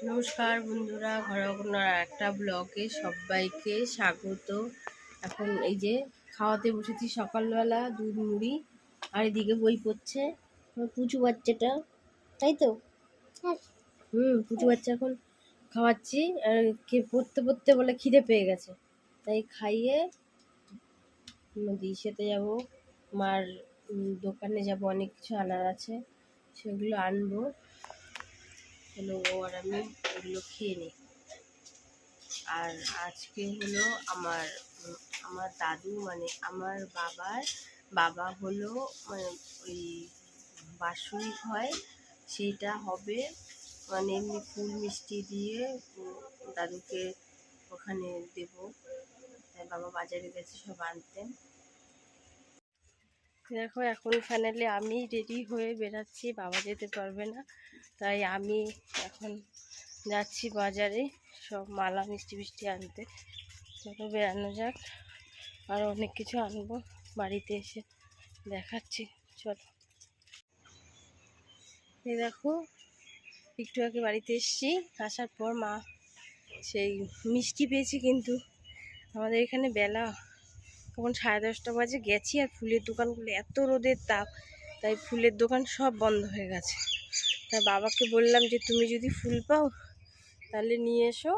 নমস্কার বন্ধুরা, ঘরকন্যার একটা ব্লগে সবাইকে স্বাগত। এখন এই যে খাওয়াতে বসেছি সকালবেলা, দুধ মুড়ি, আর এদিকে বই পড়ছে পুচু বাচ্চাটা, তাই তো? পুচু বাচ্চা এখন খাওয়াচ্ছি। আর কে পড়তে পড়তে বলে খিদে পেয়ে গেছে, তাই খাইয়ে দিশাতে যাব, মার দোকানে যাব, অনেক কিছু আনার আছে, সেগুলো আনবো। হলো ও আর আমি এগুলো খেয়ে নিই। আর আজকে হলো আমার দাদু, মানে আমার বাবা হলো, মানে ওই বাৎসরিক হয়, সেইটা হবে, মানে এমনি ফুল মিষ্টি দিয়ে দাদুকে ওখানে দেব। তাই বাবা বাজারে গেছে সব আনতে। দেখো এখন ফাইনালি আমি রেডি হয়ে বেরাচ্ছি, বাবা যেতে পারবে না, তাই আমি এখন যাচ্ছি বাজারে সব মালা মিষ্টি আনতে। চলো বেরানো যাক, আর অনেক কিছু আনবো, বাড়িতে এসে দেখাচ্ছি। চলো। এই দেখো, একটু আগে বাড়িতে এসেছি, আসার পর মা সেই মিষ্টি পেয়েছি, কিন্তু আমাদের এখানে বেলা তখন 10:30 বাজে, গেছি আর ফুলের দোকানগুলো এত রোদের তাপ, তাই ফুলের দোকান সব বন্ধ হয়ে গেছে। তাই বাবাকে বললাম যে তুমি যদি ফুল পাও তাহলে নিয়ে এসো।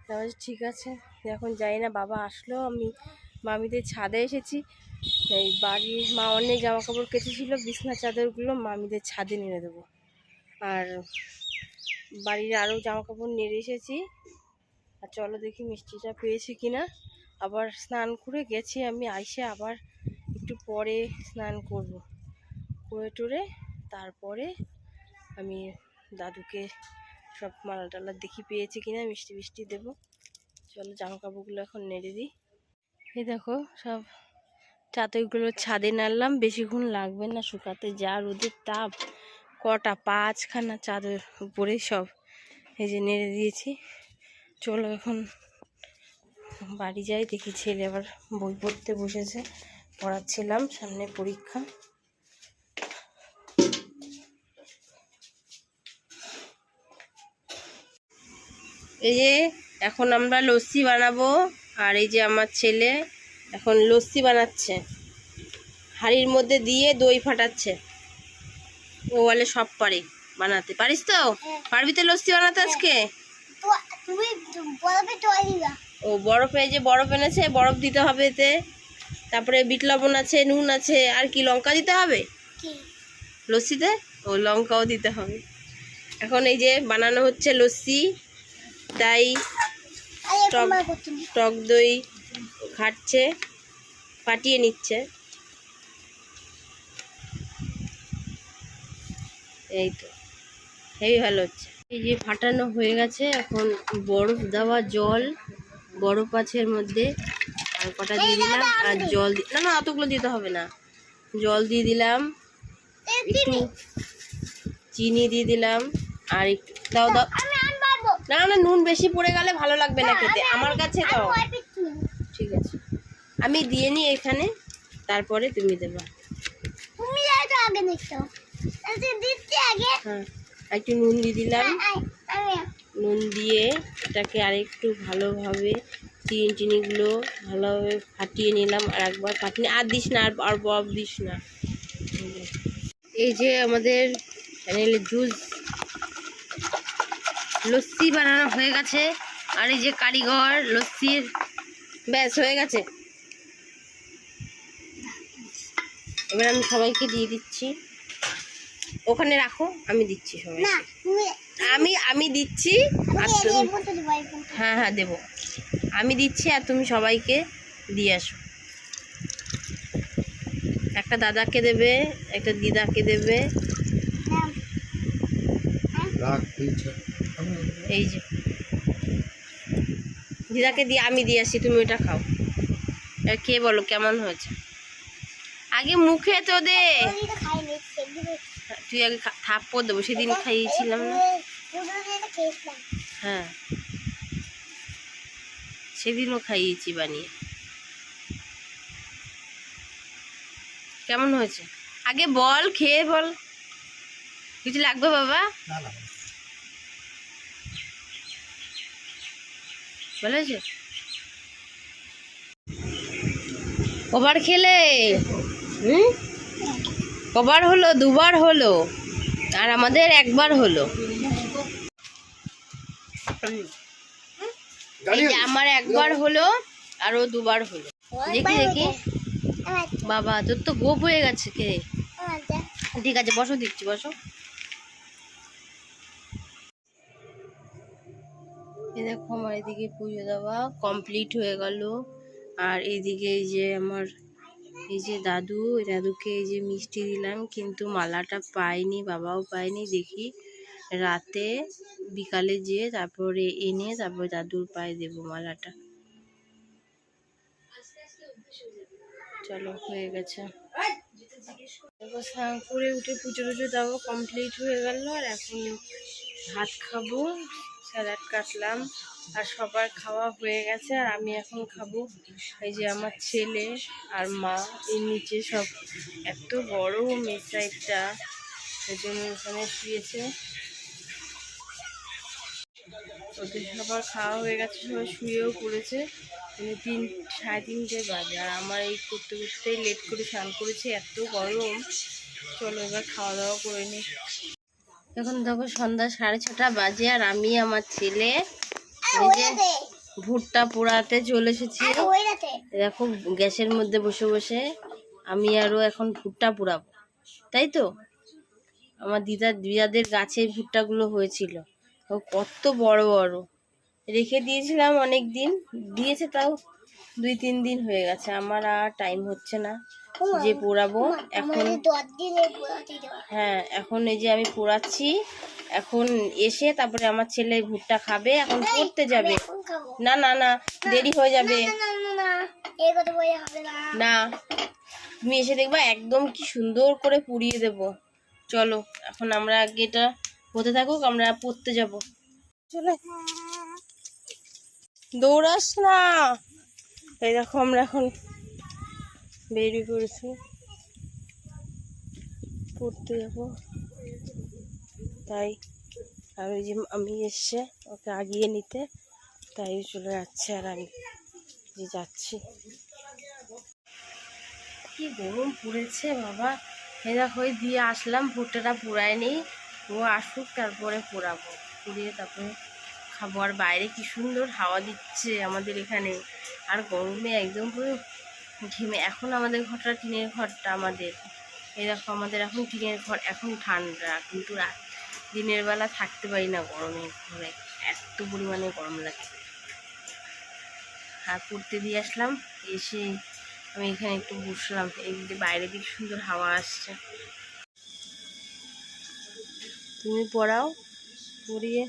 তাহলে ঠিক আছে। এখন যাই না, বাবা আসলো, আমি মামিদের ছাদে এসেছি। এই বাড়ির মা অনেক জামা কাপড় কেচেছিল, বিছনা চাদরগুলো মামিদের ছাদে নেড়ে দেবো। আর বাড়ির আরও জামা কাপড় নেড়ে এসেছি। আর চলো দেখি মিষ্টিটা পেয়েছি কিনা। আবার স্নান করে গেছি আমি, আইসে আবার একটু পরে স্নান করব, করে টরে তারপরে আমি দাদুকে সব মালা টালা দেখি পেয়েছি কিনা, মিষ্টি দেবো। চলো জামা কাপড়গুলো এখন নেড়ে দিই। এই দেখো সব চাদরগুলো ছাদে নাড়লাম, বেশিক্ষণ লাগবে না শুকাতে, যা রোদের তাপ। কটা 5খানা চাদর উপরে সব এই যে নেড়ে দিয়েছি। চলো এখন বাড়ি যাই, দেখি ছেলে আবার বই পড়তে বসেছে, পড়াচ্ছিলাম, সামনে পরীক্ষা। এই যে এখন আমরা লস্যি বানাবো, আর এই যে আমার ছেলে এখন লস্যি বানাচ্ছে, হাঁড়ির মধ্যে দিয়ে দই ফাটাচ্ছে। ও বলে সব পারে বানাতে। পারিস তো? পারবি তো লস্যি বানাতে আজকে? ও বরফ, এই যে বরফ এনেছে, বরফ দিতে হবে এতে, তারপরে বিট লবণ আছে, নুন আছে, আর কি লঙ্কা দিতে হবে লস্যিতে, ও লঙ্কাও দিতে হবে। এখন এই যে বানানো হচ্ছে লস্যি, তাই টক দই খাটছে, ফাটিয়ে নিচ্ছে। এই তো হেভি ভালো হচ্ছে। এই যে ফাটানো হয়ে গেছে, এখন বরফ দেওয়া জল, বরফ আছে এর মধ্যে, আর কটা দিয়ে দিলাম, আর জল না অতগুলো দিতে হবে না, জল দিয়ে দিলাম, একটু চিনি দিয়ে দিলাম, আর একটু দাও না নুন বেশি পড়ে গেলে ভালো লাগবে না খেতে, আমার কাছে দাও। ঠিক আছে, আমি দিয়ে নিই এখানে, তারপরে তুমি দেবা। হ্যাঁ, একটু নুন দিয়ে দিলাম, নুন দিয়ে এটাকে আরেকটু ভালোভাবে চিনিগুলো ভালোভাবে ফাটিয়ে নিলাম, আর একবার ফাটিয়ে, আর দিস না, আর বরফ দিস না। এই যে আমাদের জুস লস্যি বানানো হয়ে গেছে, আর এই যে কারিগর লস্যির, ব্যাস হয়ে গেছে। এবার আমি সবাইকে দিয়ে দিচ্ছি, ওখানে রাখো, আমি দিচ্ছি সবাই, আমি দিচ্ছি। হ্যাঁ দেবো, আমি দিচ্ছি, আর তুমি সবাইকে দিয়ে আসো। একটা দাদাকে দেবে, একটা দিদাকে দেবে, এই যে দিদাকে দিয়ে আমি দিয়ে আসি, তুমি ওটা খাও, আর খেয়ে বলো কেমন হয়েছে। আগে মুখে তো দে, তুই আগে থাপ্পড় দেবো, সেদিন খাইয়েছিলাম না। হ্যাঁ সেদিনও খাইয়েছি বানিয়ে। কেমন হয়েছে আগে বল, খেয়ে বল, কিছু লাগবে বাবা? ভালো হয়েছে? কবার খেলে? কবার হলো? দুবার হলো, আর আমাদের একবার হলো। এই যে আমার একবার হলো আর ও দুবার হলো। দেখি দেখি। বাবা তোর তো গোপ হয়ে গেছে। কে? ঠিক আছে বসো, দিচ্ছি, বসো। এই দেখো আমার এদিকে পুজো দেওয়া কমপ্লিট হয়ে গেল। আর এইদিকে এই যে আমার এই যে দাদুকে এই যে মিষ্টি দিলাম, কিন্তু মালাটা পাইনি, বাবাও পাইনি। দেখি রাতে বিকালে যেয়ে তারপরে এনে তারপরে দাদুর পায়ে দেবো মালাটা। চলো, হয়ে গেছে। স্নান করে উঠে পুজো টুজো দেওয়া কমপ্লিট হয়ে গেল। আর এখন ভাত খাবো, স্যালাড কাটলাম, আর সবার খাওয়া হয়ে গেছে। আর আমি এখন খাবো। এই যে আমার ছেলে আর মা এর নিচে সব এত বড় মেস সাইডটা, সেই জন্য ওখানে শুয়েছে। ওদের সবার খাওয়া হয়ে গেছে, সবাই শুয়েও পড়েছে। 3:30 বাজে, আর আমার এই করতে করতেই লেট করে স্নান করেছে, এত গরম। চলো এবার খাওয়া দাওয়া করে নিই। এখন দেখো সন্ধ্যা 6:30 বাজে, আর আমি আমার ছেলে এই যে ভুট্টা পোড়াতে চলে এসেছি। দেখো গ্যাসের মধ্যে বসে বসে আমি আরও এখন ভুট্টা পোড়াবো, তাই তো? আমার দিদাদের গাছের ভুট্টাগুলো হয়েছিল, কত বড় বড়। রেখে দিয়েছিলাম অনেক দিন, দিয়েছে তাও 2-3 দিন হয়ে গেছে। আমার আর টাইম হচ্ছে না যে পোড়াবো এখন। হ্যাঁ, এখন এই যে আমি পোড়াচ্ছি, এখন এসে তারপরে আমার ছেলে ভুট্টা খাবে, এখন পড়তে যাবে। না না না, দেরি হয়ে যাবে। না, তুমি এসে দেখবা একদম কি সুন্দর করে পুড়িয়ে দেব। চলো এখন আমরা আগে এটা হতে থাকুক, আমরা পড়তে যাব। চলো, দৌড়াস না। এই দেখো আমরা এখন বেরিয়ে পড়েছি, পড়তে যাব। তাই আর ওই যে আমি এসছে ওকে আগিয়ে নিতে, তাই চলে যাচ্ছে, আর আমি যে যাচ্ছি। কি গরম পড়েছে বাবা। এই দেখো দিয়ে আসলাম, ভুট্টাটা পোড়ায়নি, ও আসুক তারপরে পোড়াবো, পুড়িয়ে তারপরে খাবো। আর বাইরে কি সুন্দর হাওয়া দিচ্ছে আমাদের এখানে, আর গরমে একদম পুরো ঘেমে। এখন আমাদের ঘরটা টিনের ঘরটা আমাদের, এই দেখো আমাদের এখন টিনের ঘর, এখন ঠান্ডা, কিন্তু দিনের বেলা থাকতে পারি না গরমে ঘরে, এত পরিমাণে গরম লাগে। আর পড়তে দিয়ে আসলাম, এসে আমি এখানে একটু বসলাম। এই যে বাইরে দিকে সুন্দর হাওয়া আসছে। তুমি পড়াও, পড়িয়ে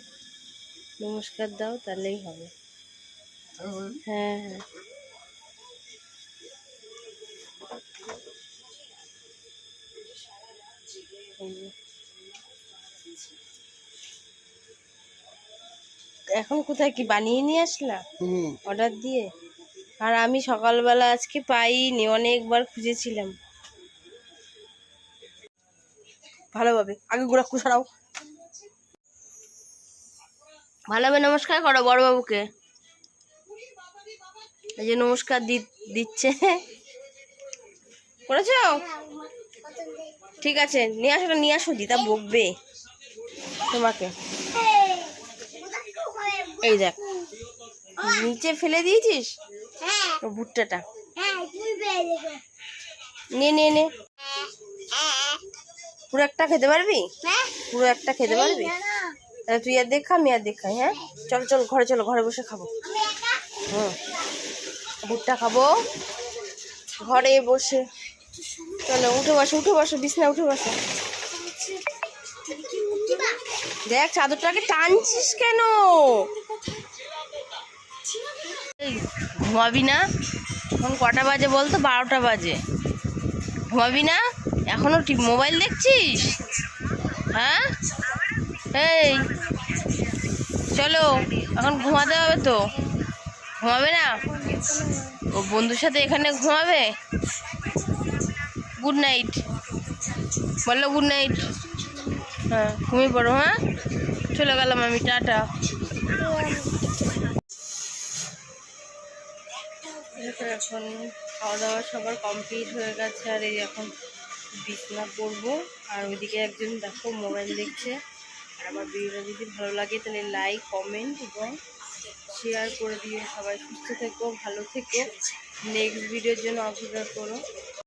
নমস্কার দাও, তাহলেই হবে। হ্যাঁ হ্যাঁ, এখন কোথায় কি বানিয়ে নিয়ে আসলা অর্ডার দিয়ে? আর আমি সকালবেলা আজকে পাইনি, অনেকবার খুঁজেছিলাম। ভালোভাবে আগে গোড়া কুসারাও, ভালোভাবে নমস্কার করো বড়বাবুকে। এই যে নমস্কার দিচ্ছে, করেছো? ঠিক আছে, নিয়ে আসো, দিদা বকবে তোমাকে। এই দেখ নিচে ফেলে দিয়েছিস ভুট্টাটা, নে পুরো একটা খেতে পারবি? পুরো একটা খেতে পারবি? তাহলে তুই আর দেখা, আমি আর দেখাই। হ্যাঁ চল ঘরে, চলো ঘরে বসে খাবো। ভুট্টা খাবো ঘরে বসে। চলো উঠে বসো, বিছনা উঠে বসো। দেখ চাদরটাকে টানছিস কেন? ঘুমাবি না? এখন কটা বাজে বলতো? 12টা বাজে। ঘুমাবি না এখনো? মোবাইল দেখছিস? হ্যাঁ, এই চলো এখন ঘুমাতে হবে তো। ঘুমাবে না? ও বন্ধুর সাথে এখানে ঘুমাবে। গুড নাইট বললো, গুড নাইট। হ্যাঁ ঘুমিয়ে পড়ো। হ্যাঁ চলে গেলাম আমি, টাটা। দেখো এখন খাওয়া দাওয়া সবার কমপ্লিট হয়ে গেছে, আর এই এখন বিছানা করবো। আর ওইদিকে একজন দেখো মোবাইল দেখছে। আর আমার ভিডিওটা যদি ভালো লাগে তাহলে লাইক, কমেন্ট এবং শেয়ার করে দিও। সবাই সুস্থ থেকো, ভালো থেকো, নেক্সট ভিডিওর জন্য অপেক্ষা করো।